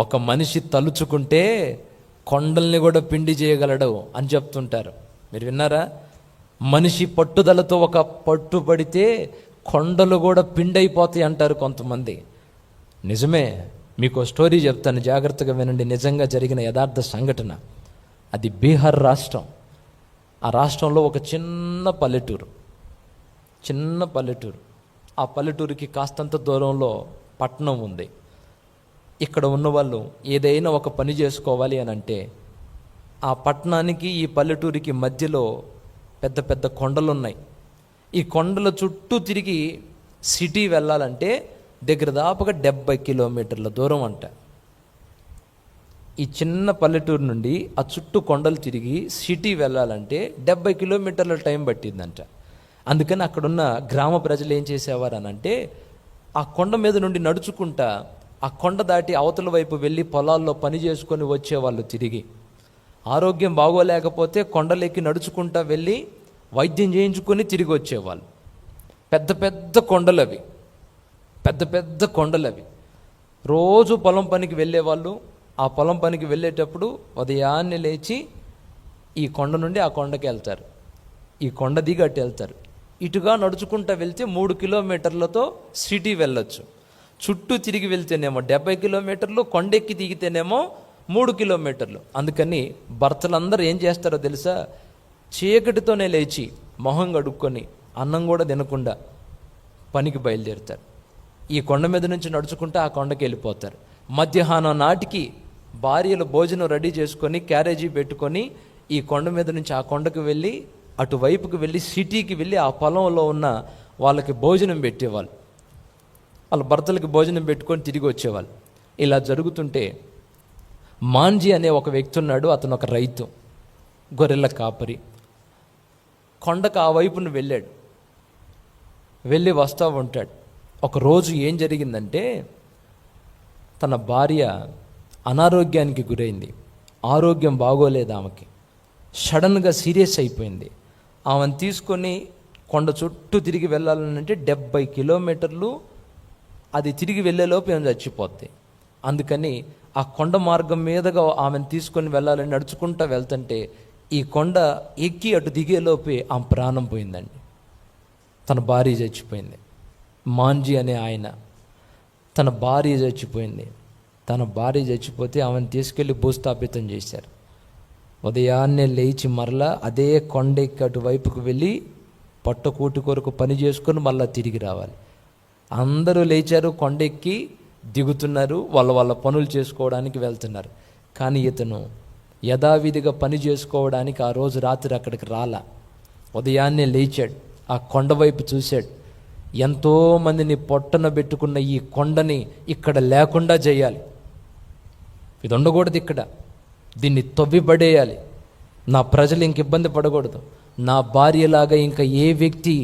ఒక మనిషి తలుచుకుంటే కొండల్ని కూడా పిండి చేయగలడు అని చెప్తుంటారు. మీరు విన్నారా? మనిషి పట్టుదలతో ఒక పట్టు పడితే కొండలు కూడా పిండి అయిపోతాయి అంటారు కొంతమంది. నిజమే. మీకు స్టోరీ చెప్తాను, జాగ్రత్తగా వినండి. నిజంగా జరిగిన యథార్థ సంఘటన. అది బీహార్ రాష్ట్రం. ఆ రాష్ట్రంలో ఒక చిన్న పల్లెటూరు. ఆ పల్లెటూరుకి కాస్తంత దూరంలో పట్టణం ఉంది. ఇక్కడ ఉన్నవాళ్ళు ఏదైనా ఒక పని చేసుకోవాలి అని అంటే ఆ పట్టణానికి ఈ పల్లెటూరికి మధ్యలో పెద్ద పెద్ద కొండలు ఉన్నాయి. ఈ కొండల చుట్టూ తిరిగి సిటీ వెళ్ళాలంటే దగ్గర దాపుగా 70 కిలోమీటర్ల దూరం అంట. ఈ చిన్న పల్లెటూరు నుండి ఆ చుట్టూ కొండలు తిరిగి సిటీ వెళ్ళాలంటే 70 కిలోమీటర్ల టైం పట్టిందంట. అందుకని అక్కడున్న గ్రామ ప్రజలు ఏం చేసేవారు అని అంటే ఆ కొండ మీద నుండి నడుచుకుంటా ఆ కొండ దాటి అవతల వైపు వెళ్ళి పొలాల్లో పని చేసుకొని వచ్చేవాళ్ళు. తిరిగి ఆరోగ్యం బాగోలేకపోతే కొండలెక్కి నడుచుకుంటా వెళ్ళి వైద్యం చేయించుకొని తిరిగి వచ్చేవాళ్ళు. పెద్ద పెద్ద కొండలవి. రోజు పొలం పనికి వెళ్ళేవాళ్ళు. ఆ పొలం పనికి వెళ్ళేటప్పుడు ఉదయాన్నే లేచి ఈ కొండ నుండి ఆ కొండకి వెళ్తారు, ఈ కొండ దిగి అటు వెళ్తారు. ఇటుగా నడుచుకుంటూ వెళ్తే 3 కిలోమీటర్లతో సిటీ వెళ్ళొచ్చు. చుట్టూ తిరిగి వెళ్తేనేమో 70 కిలోమీటర్లు, కొండెక్కి దిగితేనేమో 3 కిలోమీటర్లు. అందుకని భర్తలందరూ ఏం చేస్తారో తెలుసా? చీకటితోనే లేచి మొహం కడుక్కొని అన్నం కూడా తినకుండా పనికి బయలుదేరుతారు. ఈ కొండ మీద నుంచి నడుచుకుంటూ ఆ కొండకి వెళ్ళిపోతారు. మధ్యాహ్నం నాటికి భార్యలు భోజనం రెడీ చేసుకొని క్యారేజీ పెట్టుకొని ఈ కొండ మీద నుంచి ఆ కొండకు వెళ్ళి అటువైపుకి వెళ్ళి సిటీకి వెళ్ళి ఆ పొలంలో ఉన్న వాళ్ళకి భోజనం పెట్టేవాళ్ళు. వాళ్ళ భర్తలకి భోజనం పెట్టుకొని తిరిగి వచ్చేవాళ్ళు. ఇలా జరుగుతుంటే మాంజీ అనే ఒక వ్యక్తి ఉన్నాడు. అతను ఒక రైతు, గొర్రెల కాపరి. కొండకు ఆ వైపును వెళ్ళి వస్తూ ఉంటాడు. ఒకరోజు ఏం జరిగిందంటే తన భార్య అనారోగ్యానికి గురైంది. ఆరోగ్యం బాగోలేదు ఆమెకి. సడన్గా సీరియస్ అయిపోయింది. ఆమెను తీసుకొని కొండ చుట్టూ తిరిగి వెళ్ళాలంటే 70 కిలోమీటర్లు. అది తిరిగి వెళ్ళేలోపు ఏం చచ్చిపోద్ది. అందుకని ఆ కొండ మార్గం మీదుగా ఆమెను తీసుకొని వెళ్ళాలని నడుచుకుంటూ వెళ్తుంటే ఈ కొండ ఎక్కి అటు దిగేలోపే ఆమె ప్రాణం పోయిందండి. తన భార్య చచ్చిపోయింది. మాంజీ అనే ఆయన, తన భార్య చచ్చిపోయింది. తన భార్య చచ్చిపోతే ఆమెను తీసుకెళ్ళి భూస్థాపితం చేశారు. ఉదయాన్నే లేచి మరలా అదే కొండెక్కి అటువైపుకు వెళ్ళి పొట్టకూటి కొరకు పని చేసుకొని మళ్ళీ తిరిగి రావాలి. అందరూ లేచారు, కొండెక్కి దిగుతున్నారు, వాళ్ళ పనులు చేసుకోవడానికి వెళ్తున్నారు. కానీ ఇతను యథావిధిగా పని చేసుకోవడానికి ఆ రోజు రాత్రి అక్కడికి రాలా. ఉదయాన్నే లేచాడు, ఆ కొండ వైపు చూశాడు. ఎంతోమందిని పొట్టన పెట్టుకున్న ఈ కొండని ఇక్కడ లేకుండా చేయాలి. ఇది ఉండకూడదు, ఇక్కడ దీన్ని తవ్విపడేయాలి. నా ప్రజలు ఇంక ఇబ్బంది పడకూడదు. నా భార్యలాగా ఇంకా ఏ వ్యక్తి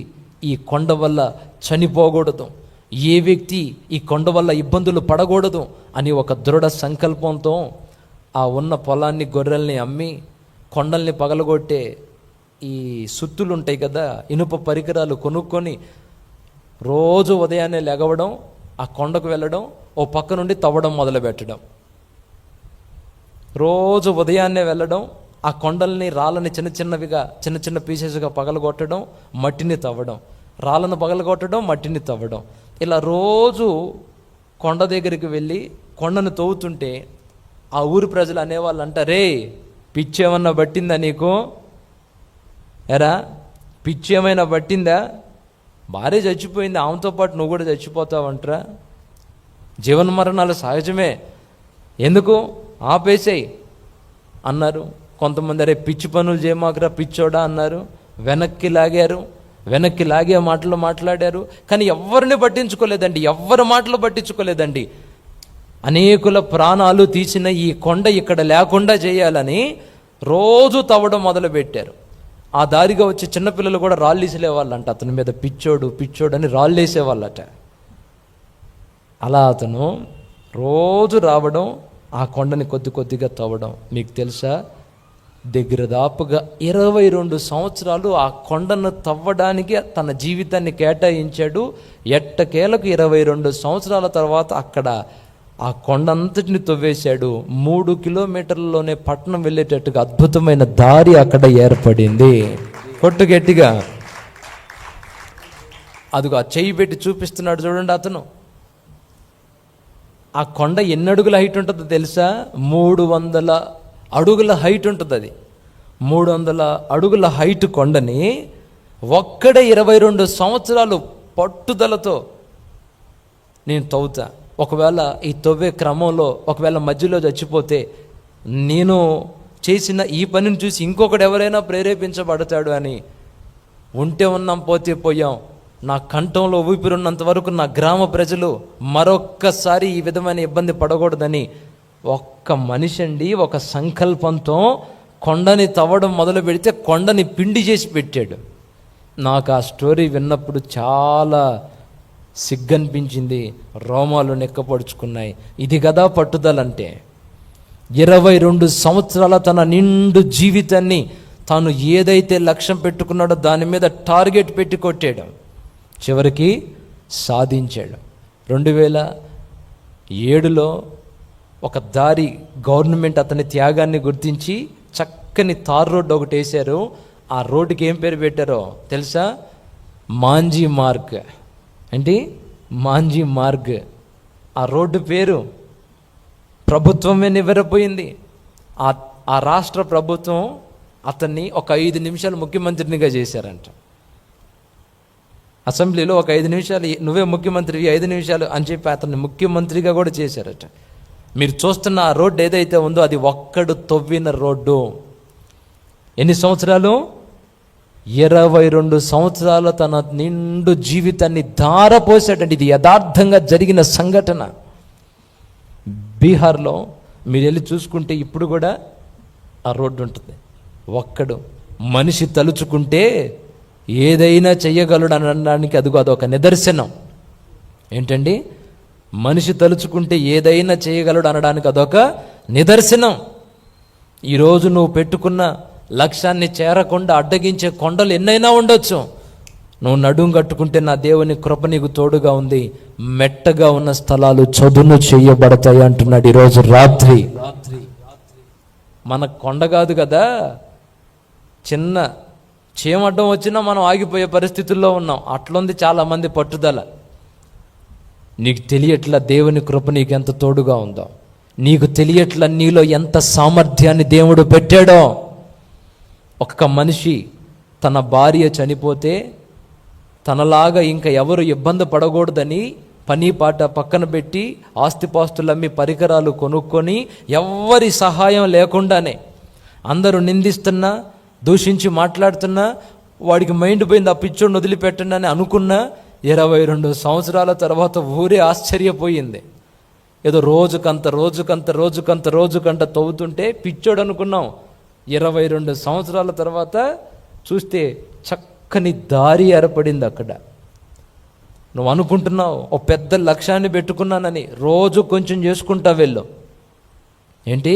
ఈ కొండ వల్ల చనిపోకూడదు, ఏ వ్యక్తి ఈ కొండ వల్ల ఇబ్బందులు పడకూడదు అని ఒక దృఢ సంకల్పంతో ఆ ఉన్న పొలాన్ని, గొర్రెల్ని అమ్మి కొండల్ని పగలగొట్టే ఈ సుత్తులు ఉంటాయి కదా, ఇనుప పరికరాలు కొనుక్కొని రోజు ఉదయాన్నే లెగవడం, ఆ కొండకు వెళ్ళడం, ఓ పక్క నుండి తవ్వడం మొదలుపెట్టడం. రోజు ఉదయాన్నే వెళ్ళడం, ఆ కొండల్ని, రాళ్ళని చిన్న చిన్న పీసెస్గా పగలగొట్టడం, మట్టిని తవ్వడం, రాళ్ళను పగలగొట్టడం, మట్టిని తవ్వడం. ఇలా రోజు కొండ దగ్గరికి వెళ్ళి కొండను తవ్వుతుంటే ఆ ఊరి ప్రజలు అనేవాళ్ళు అంటారే, పిచ్చి ఏమన్నా పట్టిందా నీకు? ఎరా పిచ్చి ఏమైనా పట్టిందా? భార్య చచ్చిపోయింది, ఆమెతో పాటు నువ్వు కూడా చచ్చిపోతావంటరా? జీవన మరణాలు సహజమే, ఎందుకు ఆపేసేయి అన్నారు. కొంతమంది అరే పిచ్చి పనులు చేయమాకరా పిచ్చోడా అన్నారు. వెనక్కి లాగే మాటలు మాట్లాడారు. కానీ ఎవరిని పట్టించుకోలేదండి, ఎవరి మాటలు పట్టించుకోలేదండి. అనేకుల ప్రాణాలు తీసిన ఈ కొండ ఇక్కడ లేకుండా చేయాలని రోజు తవ్వడం మొదలుపెట్టారు. ఆ దారిగా వచ్చే చిన్నపిల్లలు కూడా రాళ్ళు వేసేవాళ్ళంట. అతని మీద పిచ్చోడు అని రాళ్ళు వేసేవాళ్ళట. అలా అతను రోజు రావడం, ఆ కొండని కొద్దిగా తవ్వడం. మీకు తెలుసా, దగ్గర దాపుగా 22 సంవత్సరాలు ఆ కొండను తవ్వడానికి తన జీవితాన్ని కేటాయించాడు. ఎట్టకేలకు 22 సంవత్సరాల తర్వాత అక్కడ ఆ కొండ అంతటిని తవ్వేశాడు. 3 కిలోమీటర్లలోనే పట్టణం వెళ్ళేటట్టుగా అద్భుతమైన దారి అక్కడ ఏర్పడింది. కొట్టు గట్టిగా. అదిగో ఆ చెయ్యి పెట్టి చూపిస్తున్నాడు చూడండి అతను. ఆ కొండ ఎన్ని అడుగుల హైట్ ఉంటుందో తెలుసా? 300 అడుగుల హైట్ ఉంటుంది. అది 300 అడుగుల హైట్ కొండని ఒక్కడే 22 సంవత్సరాలు పట్టుదలతో నేను తవ్వుతా. ఒకవేళ ఈ తవ్వే క్రమంలో ఒకవేళ మధ్యలో చచ్చిపోతే నేను చేసిన ఈ పనిని చూసి ఇంకొకటి ఎవరైనా ప్రేరేపించబడతాడు అని. ఉంటే ఉన్నాం, పోతే పోయాం. నా కంఠంలో ఊపిరున్నంత వరకు నా గ్రామ ప్రజలు మరొక్కసారి ఈ విధమైన ఇబ్బంది పడకూడదని ఒక్క మనిషి అండి ఒక సంకల్పంతో కొండని తవ్వడం మొదలు పెడితే కొండని పిండి చేసి పెట్టాడు. నాకు ఆ స్టోరీ విన్నప్పుడు చాలా సిగ్గనిపించింది, రోమాలు నెక్కపడుచుకున్నాయి. ఇది కదా పట్టుదలంటే. 22 సంవత్సరాల తన నిండు జీవితాన్ని తాను ఏదైతే లక్ష్యం పెట్టుకున్నాడో దాని మీద టార్గెట్ పెట్టి కొట్టాడు. చివరికి సాధించాడు. 2007లో ఒక దారి గవర్నమెంట్ అతని త్యాగాన్ని గుర్తించి చక్కని తార్ రోడ్డు ఒకటి వేశారు. ఆ రోడ్డుకి ఏం పేరు పెట్టారో తెలుసా? మాంజీ మార్గ్. ఏంటి? మాంజీ మార్గ్. ఆ రోడ్డు పేరు ప్రభుత్వమే నివ్వెరపోయింది. ఆ రాష్ట్ర ప్రభుత్వం అతన్ని ఒక 5 నిమిషాలు ముఖ్యమంత్రినిగా చేశారంట. అసెంబ్లీలో ఒక 5 నిమిషాలు నువ్వే ముఖ్యమంత్రివి, 5 నిమిషాలు అని చెప్పి అతన్ని ముఖ్యమంత్రిగా కూడా చేశారట. మీరు చూస్తున్న ఆ రోడ్డు ఏదైతే ఉందో అది ఒక్కడు తవ్విన రోడ్డు. ఎన్ని సంవత్సరాలు? 22 సంవత్సరాలు తన నిండు జీవితాన్ని ధారపోసాడండి. ఇది యథార్థంగా జరిగిన సంఘటన. బీహార్లో మీరు వెళ్ళి చూసుకుంటే ఇప్పుడు కూడా ఆ రోడ్డు ఉంటుంది. ఒక్కడు మనిషి తలుచుకుంటే ఏదైనా చెయ్యగలడు అనడానికి అదొక నిదర్శనం. ఏంటండి? మనిషి తలుచుకుంటే ఏదైనా చేయగలడు అనడానికి అదొక నిదర్శనం. ఈరోజు నువ్వు పెట్టుకున్న లక్ష్యాన్ని చేరకుండా అడ్డగించే కొండలు ఎన్నైనా ఉండొచ్చు. నువ్వు నడుం కట్టుకుంటే నా దేవుని కృప నీకు తోడుగా ఉంది. మెట్టగా ఉన్న స్థలాలు చదును చేయబడతాయి అంటున్నాడు ఈరోజు రాత్రి. మన కొండ కాదు కదా, చిన్న చీమడ్డం వచ్చినా మనం ఆగిపోయే పరిస్థితుల్లో ఉన్నాం. అట్లుంది చాలామంది పట్టుదల. నీకు తెలియట్లా దేవుని కృప నీకు ఎంత తోడుగా ఉందో. నీకు తెలియట్లా నీలో ఎంత సామర్థ్యాన్ని దేవుడు పెట్టాడో. ఒక్క మనిషి తన భార్య చనిపోతే తనలాగా ఇంకా ఎవరు ఇబ్బంది పడకూడదని పని పాట పక్కన పెట్టి ఆస్తిపాస్తులమ్మి పరికరాలు కొనుక్కొని ఎవ్వరి సహాయం లేకుండానే అందరూ నిందిస్తున్నా దూషించి మాట్లాడుతున్నా వాడికి మైండ్ పోయింది, ఆ పిచ్చోడిని వదిలిపెట్టండి అని అనుకున్నా 22 సంవత్సరాల తర్వాత ఊరే ఆశ్చర్యపోయింది. ఏదో రోజుకంత తవ్వుతుంటే పిచ్చోడు అనుకున్నాం. 22 సంవత్సరాల తర్వాత చూస్తే చక్కని దారి ఏర్పడింది అక్కడ. నువ్వు అనుకుంటున్నావు ఓ పెద్ద లక్ష్యాన్ని పెట్టుకున్నానని. రోజు కొంచెం చేసుకుంటా వెళ్ళు. ఏంటి?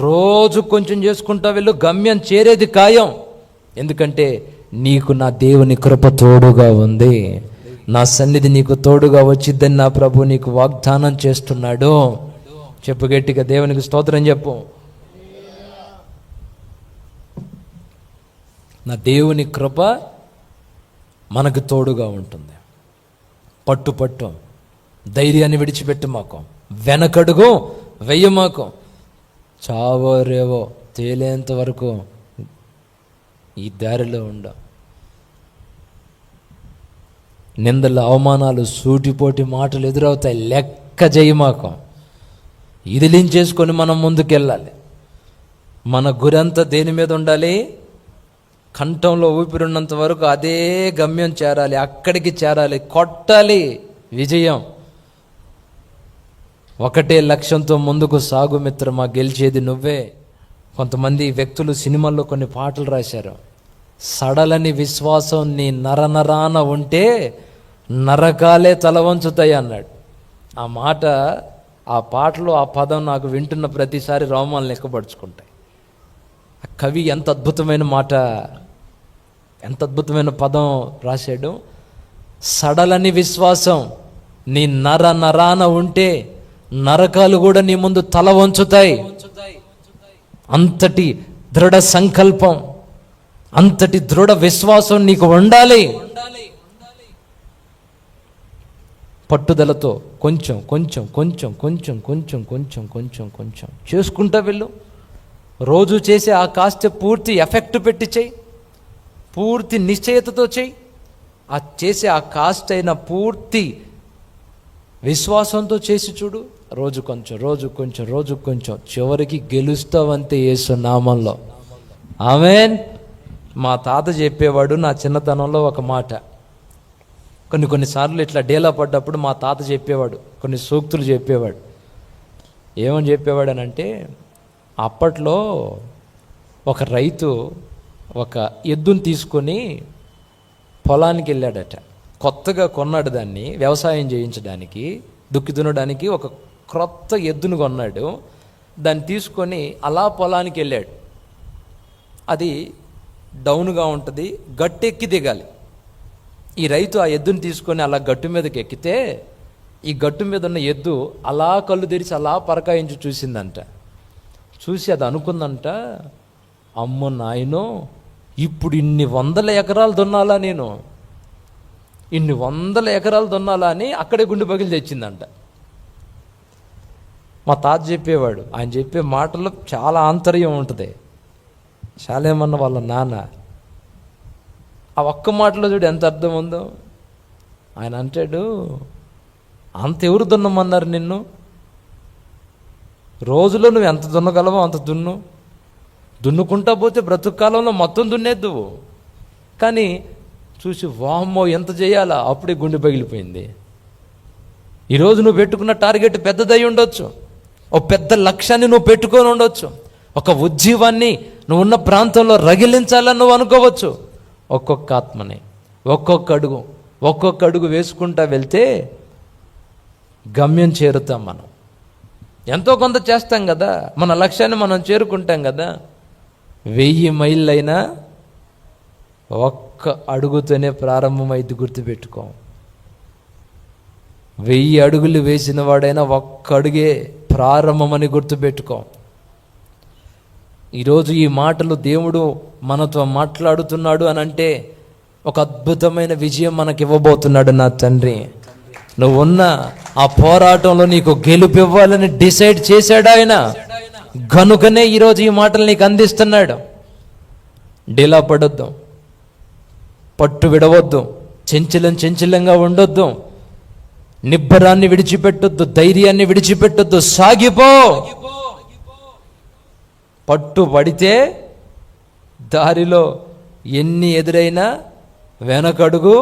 రోజు కొంచెం చేసుకుంటా వెళ్ళు, గమ్యం చేరేది ఖాయం. ఎందుకంటే నీకు నా దేవుని కృప తోడుగా ఉంది. నా సన్నిధి నీకు తోడుగా వచ్చిద్దని నా ప్రభు నీకు వాగ్దానం చేస్తున్నాడు. చెప్పు గట్టిగా, దేవునికి స్తోత్రం చెప్పు. నా దేవుని కృప మనకు తోడుగా ఉంటుంది. పట్టు ధైర్యాన్ని విడిచిపెట్టు మాకు, వెనకడుగు వెయ్యమాకు. చావో రేవో తేలేంత వరకు ఈ దారిలో ఉండ. నిందలు, అవమానాలు, సూటిపోటి మాటలు ఎదురవుతాయి, లెక్క చేయమాకు. ఇదిలించేసుకొని మనం ముందుకెళ్ళాలి. మన గురంతా దేని మీద ఉండాలి? కంఠంలో ఊపిరిన్నంత వరకు అదే గమ్యం చేరాలి, అక్కడికి చేరాలి, కొట్టాలి విజయం. ఒకటే లక్ష్యంతో ముందుకు సాగు మిత్రమా, గెలిచేది నువ్వే. కొంతమంది వ్యక్తులు సినిమాల్లో కొన్ని పాటలు రాశారు. సడలని విశ్వాసం నీ నరనరాన ఉంటే నరకాలే తలవంచుతాయి అన్నాడు. ఆ మాట, ఆ పాటలో ఆ పదం నాకు వింటున్న ప్రతిసారి రోమాలు లెక్కపరుచుకుంటాయి. ఆ కవి ఎంత అద్భుతమైన మాట, ఎంత అద్భుతమైన పదం రాశాడు. సడలని విశ్వాసం నీ నరాన ఉంటే నరకాలు కూడా నీ ముందు తల వంచుతాయి. అంతటి దృఢ సంకల్పం, అంతటి దృఢ విశ్వాసం నీకు ఉండాలి. పట్టుదలతో కొంచెం కొంచెం కొంచెం కొంచెం కొంచెం కొంచెం కొంచెం కొంచెం చేసుకుంటా వెళ్ళు. రోజు చేసే ఆ కాస్త పూర్తి ఎఫెక్ట్ పెట్టి చెయ్యి, పూర్తి నిశ్చయతతో చెయ్యి. ఆ చేసే ఆ కాస్ట్ అయిన పూర్తి విశ్వాసంతో చేసి చూడు. రోజు కొంచెం, రోజు కొంచెం, రోజు కొంచెం, చివరికి గెలుస్తావంతే యేసు నామంలో. ఆమేన్. మా తాత చెప్పేవాడు నా చిన్నతనంలో ఒక మాట. కొన్నిసార్లు ఇట్లా డేలా పడ్డప్పుడు మా తాత చెప్పేవాడు, కొన్ని సూక్తులు చెప్పేవాడు. ఏమని చెప్పేవాడు అని అంటే, అప్పట్లో ఒక రైతు ఒక ఎద్దుని తీసుకొని పొలానికి వెళ్ళాడట. కొత్తగా కొన్నాడు దాన్ని, వ్యవసాయం చేయించడానికి, దుక్కి దున్నడానికి ఒక క్రొత్త ఎద్దును కొన్నాడు. దాన్ని తీసుకొని అలా పొలానికి వెళ్ళాడు. అది డౌన్గా ఉంటుంది, గట్టెక్కి దిగాలి. ఈ రైతు ఆ ఎద్దుని తీసుకొని అలా గట్టు మీదకి ఎక్కితే, ఈ గట్టు మీద ఉన్న ఎద్దు అలా కళ్ళు తెరిచి అలా పరకాయించి చూసిందంట. చూసి అది అనుకుందంట, అమ్మో నాయనో, ఇప్పుడు ఇన్ని 100 ఎకరాలు దున్నాలా, నేను ఇన్ని 100 ఎకరాలు దున్నాలా అని అక్కడే గుండె పగిలి తెచ్చిందంట. మా తాత చెప్పేవాడు, ఆయన చెప్పే మాటల్లో చాలా ఆంతర్యం ఉంటుంది. చాలేమన్న వాళ్ళ నాన్న ఆ ఒక్క మాటలో చూడు ఎంత అర్థం ఉందో. ఆయన అంటాడు, అంత ఎవరు దున్నమన్నారు నిన్ను? రోజులో నువ్వు ఎంత దున్నగలవో అంత దున్నుకుంటా పోతే బ్రతుకు కాలంలో మొత్తం దున్నేద్దువు. కానీ చూసి వామ్మో ఎంత చేయాలా, అప్పుడే గుండె పగిలిపోయింది. ఈరోజు నువ్వు పెట్టుకున్న టార్గెట్ పెద్దదై ఉండొచ్చు, ఓ పెద్ద లక్ష్యాన్ని నువ్వు పెట్టుకొని ఉండొచ్చు, ఒక ఉజ్జీవాన్ని నువ్వు ఉన్న ప్రాంతంలో రగిలించాలని నువ్వు అనుకోవచ్చు. ఒక్కొక్క ఆత్మని ఒక్కొక్క అడుగు వేసుకుంటా వెళ్తే గమ్యం చేరుతాం. మనం ఎంతో కొంత చేస్తాం కదా, మన లక్ష్యాన్ని మనం చేరుకుంటాం కదా. 1000 మైళ్ళైనా ఒక్క అడుగుతోనే ప్రారంభమైంది, గుర్తుపెట్టుకో. 1000 అడుగులు వేసిన వాడైనా ఒక్క అడుగే ప్రారంభమని గుర్తుపెట్టుకో. ఈరోజు ఈ మాటలు దేవుడు మనతో మాట్లాడుతున్నాడు అని అంటే ఒక అద్భుతమైన విజయం మనకి ఇవ్వబోతున్నాడు నా తండ్రి. నువ్వున్న ఆ పోరాటంలో నీకు గెలుపు ఇవ్వాలని డిసైడ్ చేశాడు ఆయన. గనుకనే ఈరోజు ఈ మాటలు నీకు అందిస్తున్నాడు. డీలా పడొద్దు, పట్టు విడవద్దు, చెంచలంగా ఉండొద్దు, నిబ్బరాన్ని విడిచిపెట్టొద్దు, ధైర్యాన్ని విడిచిపెట్టొద్దు, సాగిపో. పట్టు పడితే దారిలో ఎన్ని ఎదురైనా వెనకడుగు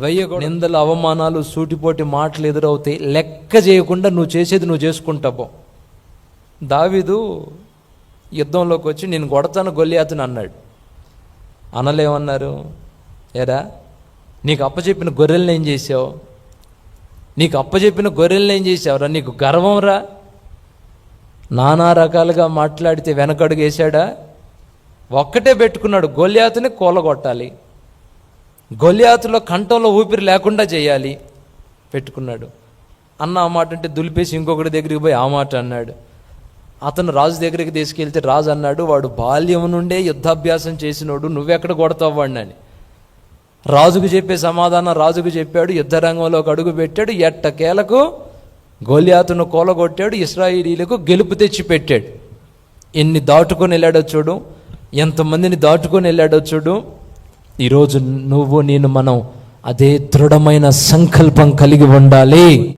వెయ్యకూడదు. నిందలు, అవమానాలు, సూటిపోటి మాటలు ఎదురవుతాయి. లెక్క చేయకుండా నువ్వు చేసేది నువ్వు చేసుకుంటావు. దావీదు యుద్ధంలోకి వచ్చి నేను కొడతాను గొల్లియాతుని అన్నాడు. అనలేమన్నారు, ఏరా నీకు అప్పచెప్పిన గొర్రెలను ఏం చేసావు? నీకు అప్పచెప్పిన గొర్రెలను ఏం చేసావురా? నీకు గర్వం రా? నానా రకాలుగా మాట్లాడితే వెనకడుగు వేశాడా? ఒక్కటే పెట్టుకున్నాడు, గొల్లియాతుని కూలగొట్టాలి, గొల్లియాతులో కంఠంలో ఊపిరి లేకుండా చేయాలి పెట్టుకున్నాడు. అన్న ఆ మాట అంటే దులిపేసి ఇంకొకటి దగ్గరికి పోయి ఆ మాట అన్నాడు. అతను రాజు దగ్గరికి తీసుకెళ్తే రాజు అన్నాడు, వాడు బాల్యం నుండే యుద్ధాభ్యాసం చేసినోడు, నువ్వెక్కడ కొడతావు వాడిని అని. రాజుకు చెప్పే సమాధానం రాజుకు చెప్పాడు. యుద్ధ రంగంలోకి అడుగు పెట్టాడు. ఎట్టకేలకు గొల్లియాతును కూలగొట్టాడు, ఇశ్రాయేలీలకు గెలుపు తెచ్చి పెట్టాడు. ఎన్ని దాటుకొని వెళ్ళాడో చూడు, ఎంతమందిని దాటుకొని వెళ్ళాడో చూడు. ఈరోజు నువ్వు నేను మనం అదే దృఢమైన సంకల్పం కలిగి ఉండాలి.